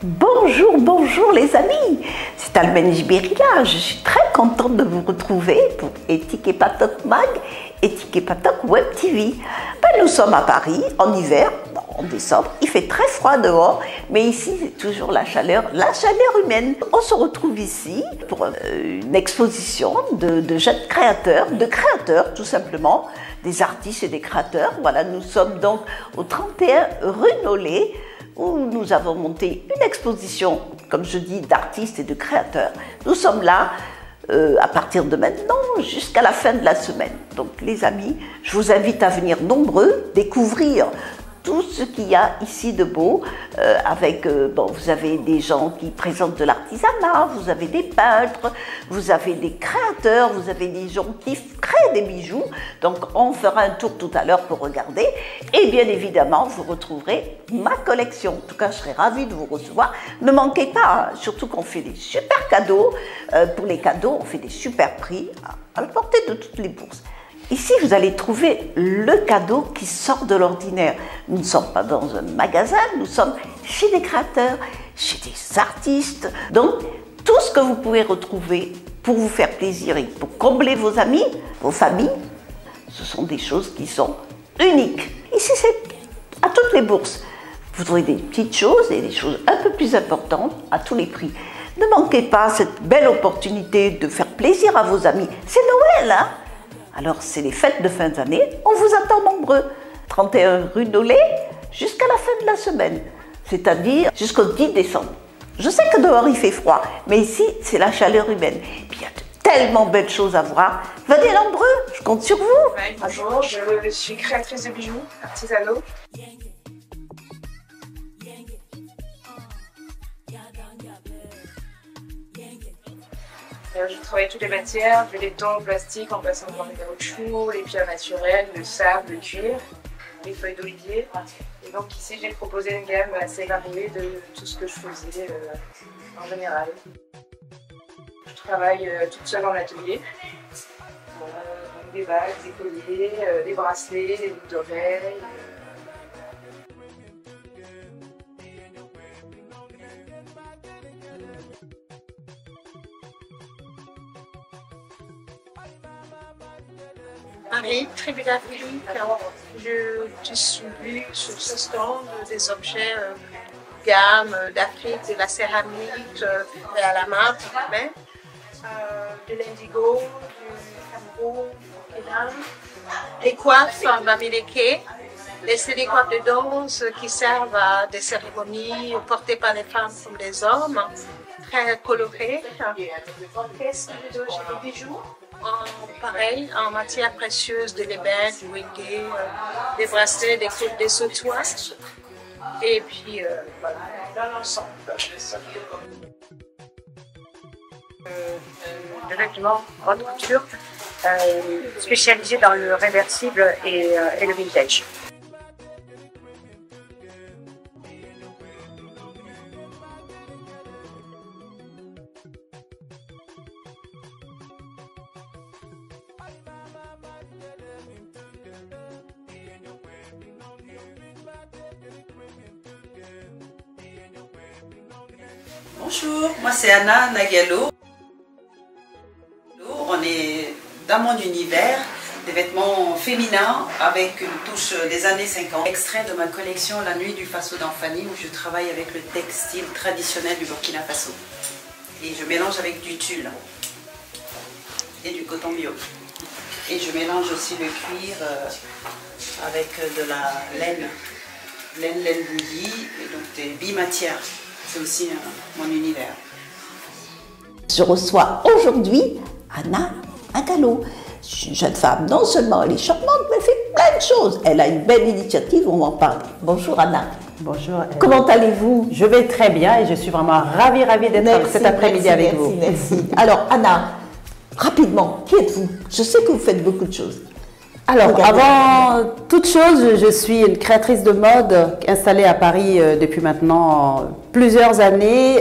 Bonjour, bonjour les amis, c'est Alben Jibirila, je suis très contente de vous retrouver pour Éthique et Patok Mag, Éthique et Patok Web TV. Nous sommes à Paris en hiver, en décembre, il fait très froid dehors, mais ici c'est toujours la chaleur humaine. On se retrouve ici pour une exposition de jeunes créateurs, tout simplement, des artistes et des créateurs. Voilà, nous sommes donc au 31 rue Nollet, où nous avons monté une exposition, comme je dis, d'artistes et de créateurs. Nous sommes là à partir de maintenant jusqu'à la fin de la semaine. Donc les amis, je vous invite à venir nombreux découvrir tout ce qu'il y a ici de beau, vous avez des gens qui présentent de l'artisanat, vous avez des peintres, vous avez des créateurs, vous avez des gens qui créent des bijoux. Donc on fera un tour tout à l'heure pour regarder. Et bien évidemment, vous retrouverez ma collection. En tout cas, je serai ravie de vous recevoir. Ne manquez pas, hein, surtout qu'on fait des super cadeaux. Pour les cadeaux, on fait des super prix à la portée de toutes les bourses. Ici, vous allez trouver le cadeau qui sort de l'ordinaire. Nous ne sommes pas dans un magasin, nous sommes chez des créateurs, chez des artistes. Donc, tout ce que vous pouvez retrouver pour vous faire plaisir et pour combler vos amis, vos familles, ce sont des choses qui sont uniques. Ici, c'est à toutes les bourses. Vous trouverez des petites choses et des choses un peu plus importantes à tous les prix. Ne manquez pas cette belle opportunité de faire plaisir à vos amis. C'est Noël, hein? Alors, c'est les fêtes de fin d'année, on vous attend nombreux. 31 rue Nollet, jusqu'à la fin de la semaine, c'est-à-dire jusqu'au 10 décembre. Je sais que dehors il fait froid, mais ici, c'est la chaleur humaine. Et puis, il y a de tellement belles choses à voir. Venez nombreux, je compte sur vous. Ouais, bonjour, je suis créatrice de bijoux artisanaux. Je travaille toutes les matières, du laiton au plastique, en passant par les caoutchoucs, les pierres naturelles, le sable, le cuir, les feuilles d'olivier. Et donc ici j'ai proposé une gamme assez variée de tout ce que je faisais en général. Je travaille toute seule en atelier. Des bagues, des colliers, des bracelets, des boucles d'oreilles. Marie Tribulafrique, je distribue sur ce stand des objets gamme d'Afrique, de la céramique et à la main, de l'indigo, du Cameroun, du Burkina, des coiffes en bamileke, c'est des coiffes de danse qui servent à des cérémonies portées par les femmes comme les hommes, très colorées. Qu'est-ce que j'ai des bijoux? Pareil, en matière précieuse, de l'ébène, du wenge, des bracelets, des côtes, des sautoirs, et puis voilà, dans l'ensemble. De vêtements haute couture, spécialisé dans le réversible et le vintage. Bonjour, moi c'est Anna Nagalo. On est dans mon univers des vêtements féminins avec une touche des années 50. Extrait de ma collection La Nuit du Faso d'Anfani où je travaille avec le textile traditionnel du Burkina Faso. Et je mélange avec du tulle et du coton bio. Et je mélange aussi le cuir avec de la laine bouillie et donc des bimatières. C'est aussi mon univers. Je reçois aujourd'hui Anna Nagalo. C'est une jeune femme, non seulement elle est charmante, mais elle fait plein de choses. Elle a une belle initiative, on va en parler. Bonjour Anna. Bonjour. Comment allez-vous? Je vais très bien et je suis vraiment ravie d'être cet après-midi avec vous. Merci. Alors Anna, rapidement, qui êtes-vous? Je sais que vous faites beaucoup de choses. Alors, Regardez. avant toute chose, je suis une créatrice de mode installée à Paris depuis maintenant plusieurs années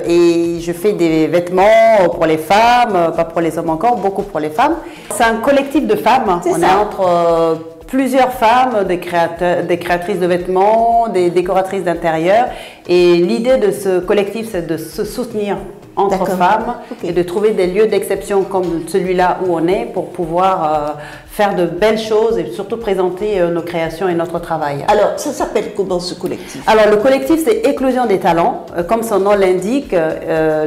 et je fais des vêtements pour les femmes, pas pour les hommes encore, beaucoup pour les femmes. C'est un collectif de femmes. C'est On ça. est entre plusieurs femmes, des créatrices de vêtements, des décoratrices d'intérieur. Et l'idée de ce collectif, c'est de se soutenir entre D'accord. femmes Ok. et de trouver des lieux d'exception comme celui-là où on est pour pouvoir faire de belles choses et surtout présenter nos créations et notre travail. Alors, ça s'appelle comment ce collectif? Alors le collectif c'est Éclosion des talents, comme son nom l'indique,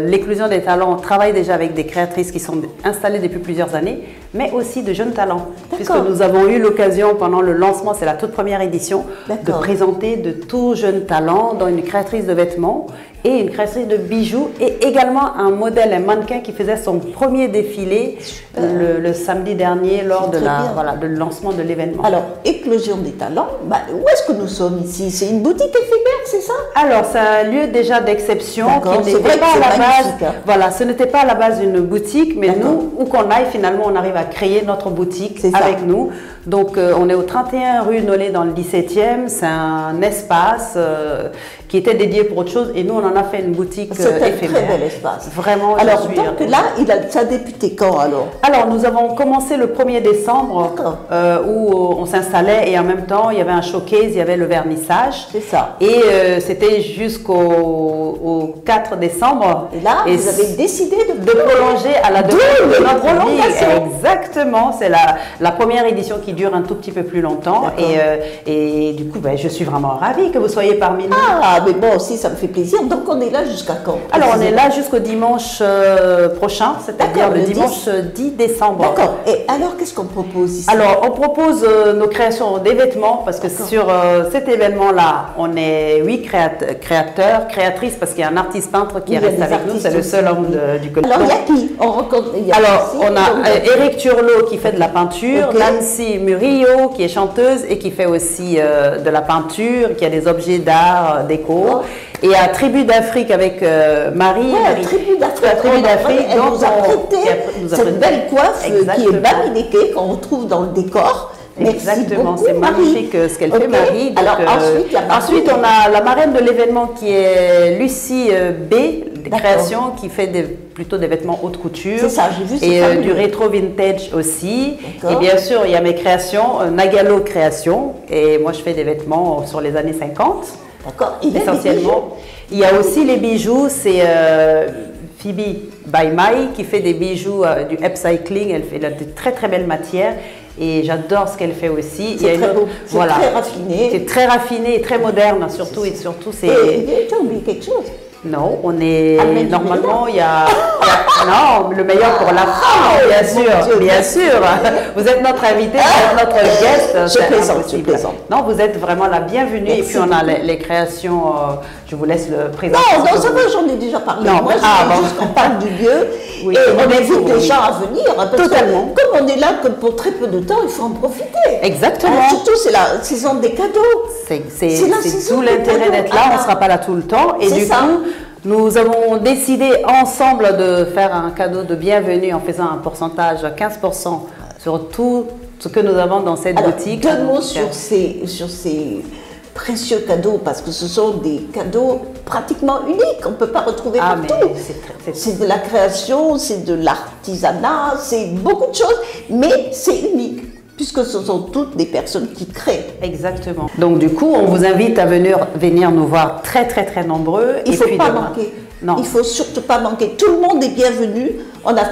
l'Éclosion des talents travaille déjà avec des créatrices qui sont installées depuis plusieurs années, mais aussi de jeunes talents, puisque nous avons eu l'occasion pendant le lancement, c'est la toute première édition, de D'accord. présenter de tout jeunes talents, dont une créatrice de vêtements et une créatrice de bijoux et également un modèle, un mannequin qui faisait son premier défilé le samedi dernier lors de Très bien. de lancement de l'événement. Alors, Éclosion des talents, bah, où est-ce que nous sommes ici? C'est une boutique éphémère, c'est ça? Alors, c'est un lieu déjà d'exception D'accord, qui c'est n'était vrai pas que à la c'est base. magnifique, hein. Voilà, ce n'était pas à la base une boutique, mais D'accord. nous, où qu'on aille, finalement, on arrive à créer notre boutique C'est ça. avec nous. Donc, on est au 31 rue Nollet dans le 17e. C'est un espace qui était dédié pour autre chose, et nous, on en a fait une boutique C'est un très éphémère. bel espace. Vraiment. Alors, je suis donc là, ça a débuté quand alors? Alors, nous avons commencé le 1er décembre D'accord. où on s'installait et en même temps, il y avait un showcase, il y avait le vernissage. C'est ça. Et c'était jusqu'au 4 décembre. Et là, vous avez décidé de prolonger à la demande de de notre prolongation. vie. Exactement, c'est la première édition qui dure un tout petit peu plus longtemps. Et du coup, je suis vraiment ravie que vous soyez parmi nous. Ah, mais bon, aussi, ça me fait plaisir. Donc, on est là jusqu'à quand? Alors, on est là jusqu'au dimanche prochain, c'est-à-dire D'accord, le le dimanche 10 décembre. D'accord. Et alors, qu'est-ce qu'on propose ici? Alors, on propose nos créations des vêtements parce que sur cet événement-là, on est 8 créateurs, créatrices parce qu'il y a un artiste peintre qui Oui, il y a reste des avec nous, artistes c'est le seul aussi, homme oui. du collectif. Alors, il y a qui? On rencontre. Alors, on a Eric Turlot qui fait de la peinture, Ok. Nancy Murillo qui est chanteuse et qui fait aussi de la peinture, qui a des objets d'art, déco. Oh. Et à Tribu d'Afrique avec Marie. Ouais, Tribu d'Afrique. La Tribu d'Afrique. Elle donc nous a prêté nous a cette prêté- belle coiffe qui est Exactement. baminéquée, qu'on retrouve dans le décor. Merci Exactement, beaucoup, c'est Marie. magnifique ce qu'elle fait, Ok. Marie. Donc, Alors, ensuite, il y a Marie. ensuite, on a la marraine de l'événement qui est Lucie B, des D'accord. créations, qui fait plutôt des vêtements haute couture. C'est ça, j'ai vu, c'est Et fabuleux. du rétro vintage aussi. D'accord. Et bien sûr, il y a mes créations, Nagalo Création. Et moi, je fais des vêtements sur les années 50, D'accord. Il y a des essentiellement. bijoux. Il y a aussi les bijoux, c'est Phoebe by Mai qui fait des bijoux du upcycling. Elle a de très très belles matières et j'adore ce qu'elle fait aussi. C'est très beau, c'est voilà, très raffiné. c'est très raffiné et très moderne surtout et surtout c'est. Et tu as oublié quelque chose. Non, on est Almendie normalement il y a non le meilleur pour la fin, bien sûr, Dieu, bien sûr. Vous êtes notre invité, vous êtes notre guest. Je c'est plaisante, impossible. je plaisante. Non, vous êtes vraiment la bienvenue et Merci puis on a beaucoup. les créations. Je vous laisse le présenter. Non, ça va, j'en ai déjà parlé. Non, Moi, je ah, voulais bon. juste qu'on parle du lieu Oui, et on oui, invite les oui. gens à venir. Hein, parce Totalement. que comme on est là que pour très peu de temps, il faut en profiter. Exactement. Hein, surtout, c'est la saison des cadeaux. C'est la saison tout des l'intérêt cadeaux. d'être là, on ne sera pas là tout le temps. Et C'est du ça. coup, nous avons décidé ensemble de faire un cadeau de bienvenue en faisant un pourcentage à 15% sur tout ce que nous avons dans cette Alors, boutique. deux mots sur ces précieux cadeaux, parce que ce sont des cadeaux pratiquement uniques, on ne peut pas retrouver Ah, mais partout. c'est C'est de la création, c'est de l'artisanat, c'est beaucoup de choses, mais c'est unique, puisque ce sont toutes des personnes qui créent. Exactement. Donc du coup, on vous invite à venir nous voir très très très nombreux. Il ne Et faut puis pas demain- manquer. Non. Il ne faut surtout pas manquer. Tout le monde est bienvenu. On a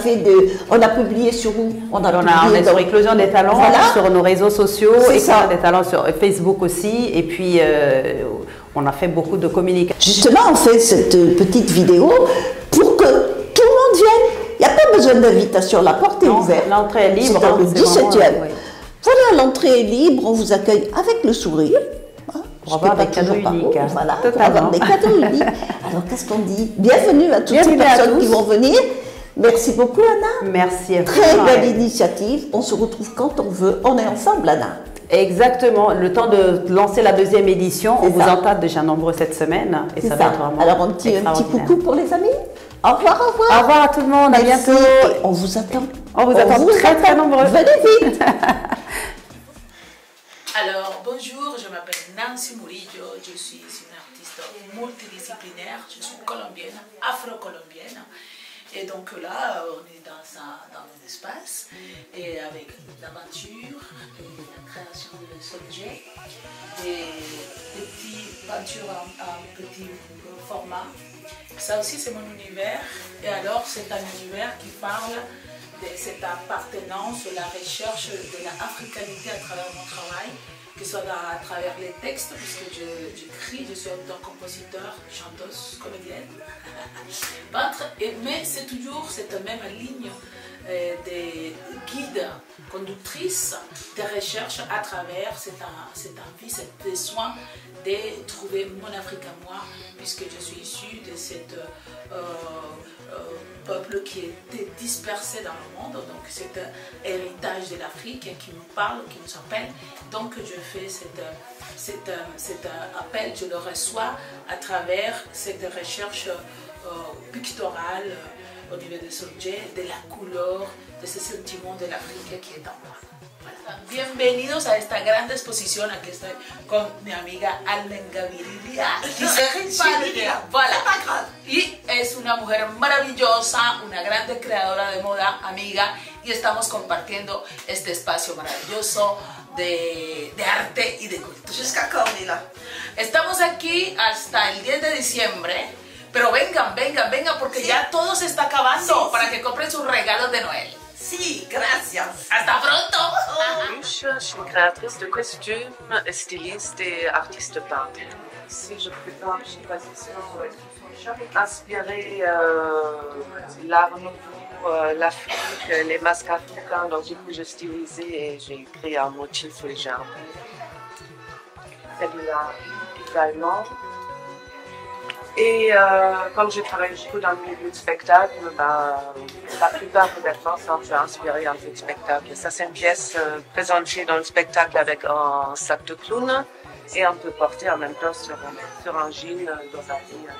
publié sur où? On publié est dans- sur Éclosion des talents, Voilà. sur nos réseaux sociaux, C'est Éclosion ça. des talents sur Facebook aussi, et puis on a fait beaucoup de communication. Justement, on fait cette petite vidéo pour que tout le monde vienne. Il n'y a pas besoin d'invitation, la porte est Non, ouverte. l'entrée est libre, C'est dans le c'est vraiment, 17e. oui. Voilà, l'entrée est libre, on vous accueille avec le sourire. Hein, Pour je avoir fais des pas cadeaux toujours par uniques, vous, hein. Voilà, pour Totalement. avoir des cadeaux uniques. Alors, qu'est-ce qu'on dit? Bienvenue à toutes Bienvenue ces à personnes qui tous. vont venir. Merci beaucoup, Anna. Merci. Très infiniment. belle initiative. On se retrouve quand on veut. On est ensemble, Anna. Exactement. Le temps de lancer la deuxième édition, on C'est vous ça. entend déjà nombreux cette semaine et C'est ça ça. va être vraiment Alors, un petit extraordinaire. coucou pour les amis. Au revoir, au revoir. Au revoir à tout le monde, à Merci. bientôt. Et on vous attend. On vous attend très, très nombreux. Venez vite. Alors, bonjour, je m'appelle Nancy Murillo, je suis une artiste multidisciplinaire, je suis colombienne, afro-colombienne. Et donc là, on est dans un espace, et avec l'aventure, la création de objets, des petites peintures en petit format. Ça aussi, c'est mon univers. Et alors, c'est un univers qui parle de cette appartenance, de la recherche de la africanité à travers mon travail, que ce soit à travers les textes, puisque j'écris, je suis auteur-compositeur, chanteuse, comédienne, peintre, mais c'est toujours cette même ligne des guides, conductrices de recherche à travers cette envie, ce besoin de trouver mon Afrique à moi, puisque je suis issue de cette peuple qui était dispersé dans le monde, donc cet héritage de l'Afrique qui nous parle, qui nous appelle. Donc je fais cet appel, je le reçois à travers cette recherche picturale au niveau des objets, de la couleur, de ce sentiment de l'Afrique qui est en moi. Voilà. Bienvenidos a esta gran exposición. Aquí estoy con mi amiga Almen Gaviria. Voilà. Y es una mujer maravillosa, una grande creadora de moda, amiga, y estamos compartiendo este espacio maravilloso de arte y de cultura. Jusqu'à quand on est là? Estamos aquí hasta el 10 de diciembre, pero vengan, porque ya todo se está acabando para que compren sus regalos de Noël. Si, gracias. Hasta pronto. Je suis créatrice de costumes, styliste et artiste peintre. Si je prépare une exposition inspirée l'art nouveau, l'Afrique, les masques africains, donc du coup j'ai stylisé et j'ai créé un motif légèrement. Celui-là également. Et comme j'ai travaillé beaucoup dans le milieu du spectacle, la plupart des vêtements sont inspirés en fait de spectacle. Ça, c'est une pièce présentée dans le spectacle avec un sac de clown et on peut porter en même temps sur un jean dans un Yenge.